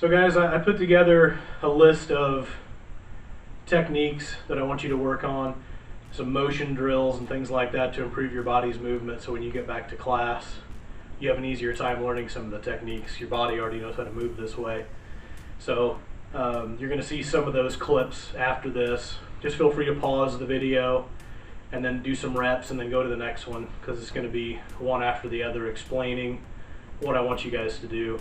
So guys, I put together a list of techniques that I want you to work on, some motion drills and things like that to improve your body's movement, so when you get back to class you have an easier time learning some of the techniques. Your body already knows how to move this way. So you're going to see some of those clips after this. Just feel free to pause the video and then do some reps and then go to the next one, because it's going to be one after the other explaining what I want you guys to do.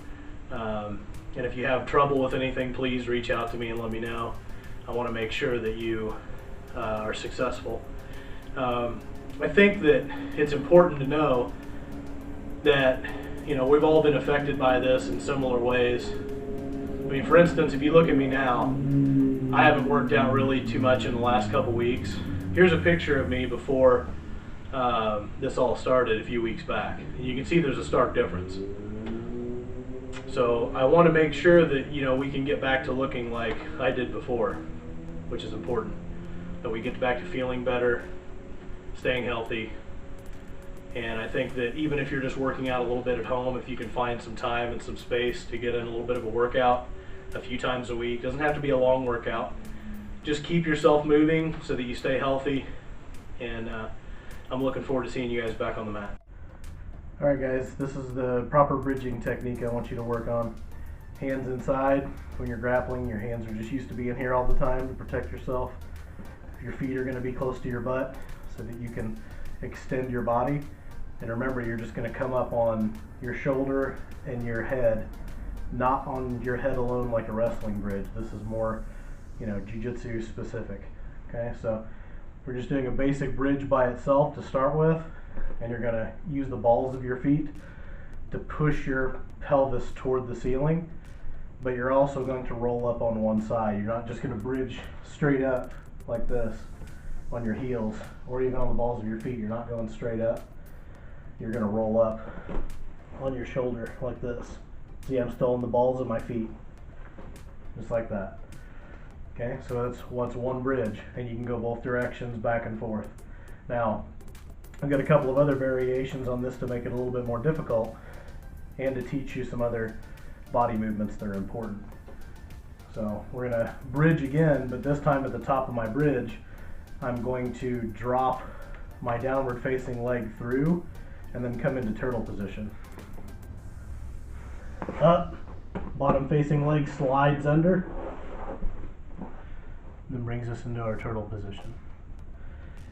And if you have trouble with anything, please reach out to me and let me know. I want to make sure that you are successful. I think that it's important to know that, you know, we've all been affected by this in similar ways. I mean, for instance, if you look at me now, I haven't worked out really too much in the last couple weeks. Here's a picture of me before this all started a few weeks back. And you can see there's a stark difference. So I want to make sure that, you know, we can get back to looking like I did before, which is important. That we get back to feeling better, staying healthy. And I think that even if you're just working out a little bit at home, if you can find some time and some space to get in a little bit of a workout a few times a week, doesn't have to be a long workout. Just keep yourself moving so that you stay healthy. And I'm looking forward to seeing you guys back on the mat. Alright guys, this is the proper bridging technique I want you to work on. Hands inside. When you're grappling, your hands are just used to being here all the time to protect yourself. Your feet are going to be close to your butt so that you can extend your body. And remember, you're just going to come up on your shoulder and your head, not on your head alone like a wrestling bridge. This is more, you know, Jiu-Jitsu specific. Okay, so we're just doing a basic bridge by itself to start with, and you're going to use the balls of your feet to push your pelvis toward the ceiling, but you're also going to roll up on one side. You're not just going to bridge straight up like this on your heels or even on the balls of your feet. You're not going straight up. You're going to roll up on your shoulder like this. See, I'm still on the balls of my feet, just like that. Okay, so that's what's one bridge, and you can go both directions, back and forth. Now, I've got a couple of other variations on this to make it a little bit more difficult and to teach you some other body movements that are important. So we're going to bridge again, but this time at the top of my bridge, I'm going to drop my downward facing leg through and then come into turtle position. Up, bottom facing leg slides under, then brings us into our turtle position.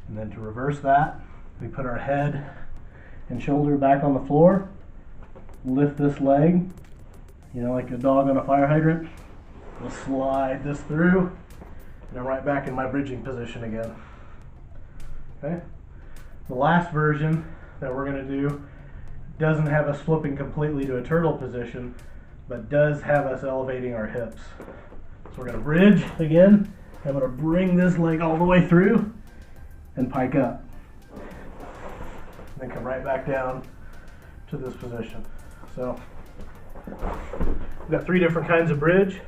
And then to reverse that, we put our head and shoulder back on the floor, lift this leg, you know, like a dog on a fire hydrant. We'll slide this through, and I'm right back in my bridging position again. Okay? The last version that we're going to do doesn't have us flipping completely to a turtle position, but does have us elevating our hips. So we're going to bridge again. I'm going to bring this leg all the way through and pike up. Then come right back down to this position. So we've got 3 different kinds of bridge,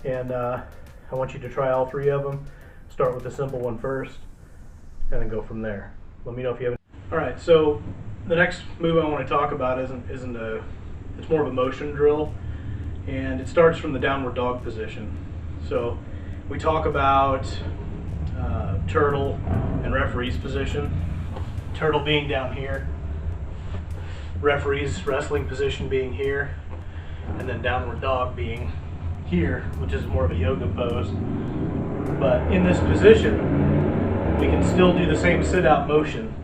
and I want you to try all 3 of them. Start with the simple one first, and then go from there. Let me know if you have any. All right, so the next move I want to talk about it's more of a motion drill, and it starts from the downward dog position. So we talk about turtle and referee's position. Turtle being down here, referee's wrestling position being here, and then downward dog being here, which is more of a yoga pose. But in this position, we can still do the same sit-out motion,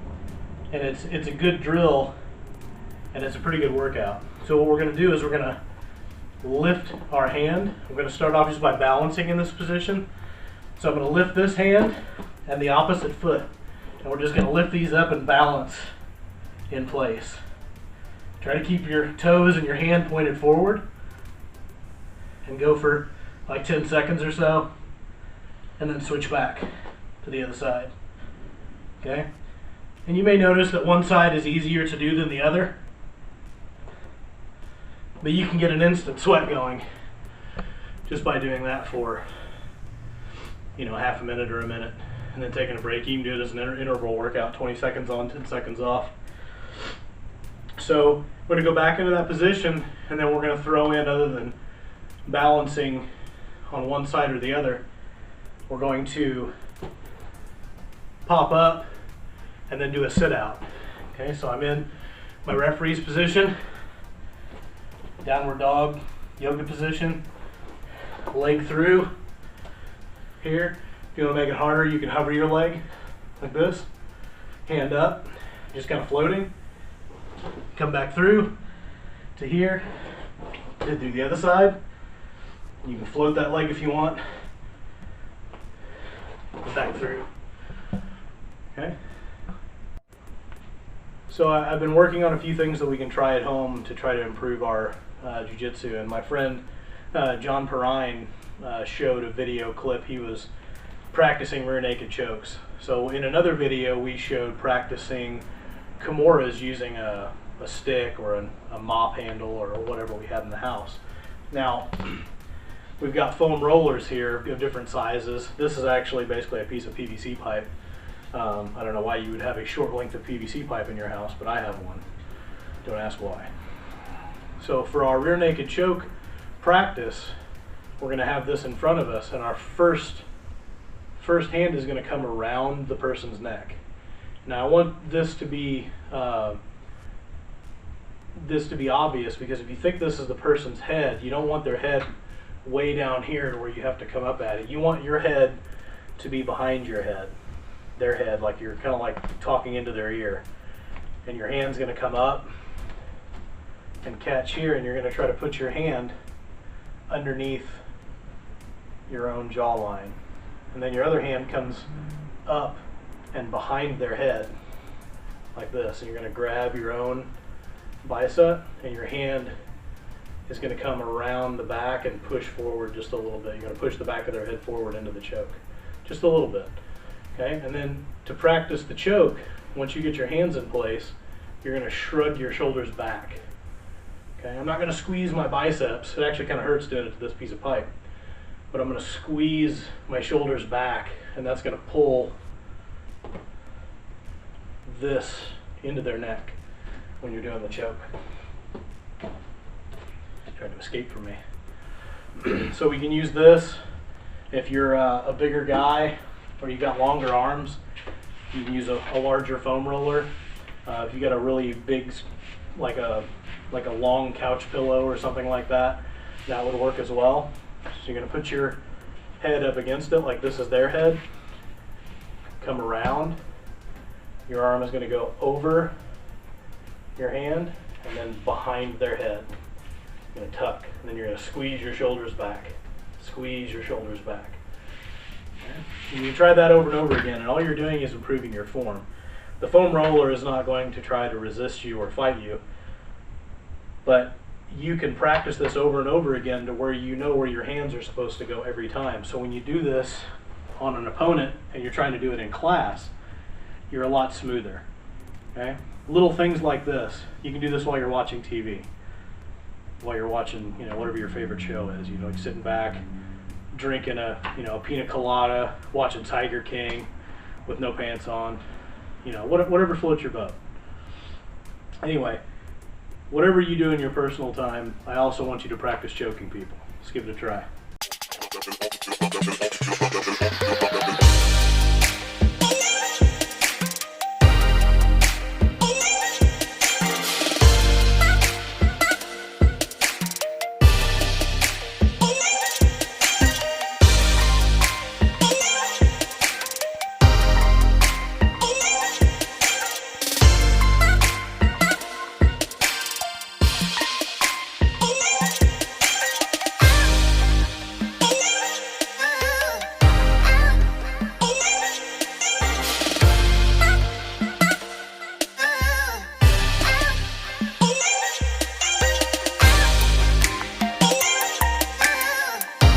and it's a good drill, and it's a pretty good workout. So what we're going to do is we're going to lift our hand. We're going to start off just by balancing in this position. So I'm going to lift this hand and the opposite foot, and we're just going to lift these up and balance in place. Try to keep your toes and your hand pointed forward, and go for like 10 seconds or so, and then switch back to the other side. Okay? And you may notice that one side is easier to do than the other, but you can get an instant sweat going just by doing that for, you know, half a minute or a minute, and then taking a break. You can do it as an interval workout, 20 seconds on, 10 seconds off. So we're going to go back into that position, and then we're going to throw in, other than balancing on one side or the other, we're going to pop up and then do a sit out. Okay, so I'm in my referee's position, downward dog, yoga position, leg through here. If you want to make it harder, you can hover your leg like this, hand up, just kind of floating. Come back through to here, and do the other side. You can float that leg if you want. Back through. Okay. So I've been working on a few things that we can try at home to try to improve our jiu-jitsu, and my friend John Perrine showed a video clip. He was practicing rear naked chokes. So in another video we showed practicing Kimuras using a stick or a mop handle or whatever we had in the house. Now we've got foam rollers here of different sizes. This is actually basically a piece of PVC pipe. I don't know why you would have a short length of PVC pipe in your house, but I have one. Don't ask why. So for our rear naked choke practice, we're going to have this in front of us, and our first hand is going to come around the person's neck. Now I want this to be obvious, because if you think this is the person's head, you don't want their head way down here to where you have to come up at it. You want your head to be behind your head, their head, like you're kind of like talking into their ear. And your hand's going to come up and catch here, and you're going to try to put your hand underneath your own jawline. And then your other hand comes up and behind their head like this, and you're going to grab your own bicep, and your hand is going to come around the back and push forward just a little bit. You're going to push the back of their head forward into the choke, just a little bit. Okay, and then to practice the choke, once you get your hands in place, you're going to shrug your shoulders back. Okay, I'm not going to squeeze my biceps. It actually kind of hurts doing it to this piece of pipe. But I'm going to squeeze my shoulders back, and that's going to pull this into their neck when you're doing the choke. Trying to escape from me. So we can use this if you're a bigger guy or you've got longer arms. You can use a larger foam roller. If you got a really big, like a long couch pillow or something like that, that would work as well. So you're going to put your head up against it like this is their head. Come around. Your arm is going to go over your hand and then behind their head. You're going to tuck, and then you're going to squeeze your shoulders back. Squeeze your shoulders back. Okay. And you try that over and over again, and all you're doing is improving your form. The foam roller is not going to try to resist you or fight you, but you can practice this over and over again to where you know where your hands are supposed to go every time. So when you do this on an opponent and you're trying to do it in class, you're a lot smoother. Okay? Little things like this. You can do this while you're watching TV, while you're watching, whatever your favorite show is. You're sitting back, drinking a pina colada, watching Tiger King with no pants on. Whatever floats your boat. Anyway, whatever you do in your personal time, I also want you to practice choking people. Let's give it a try.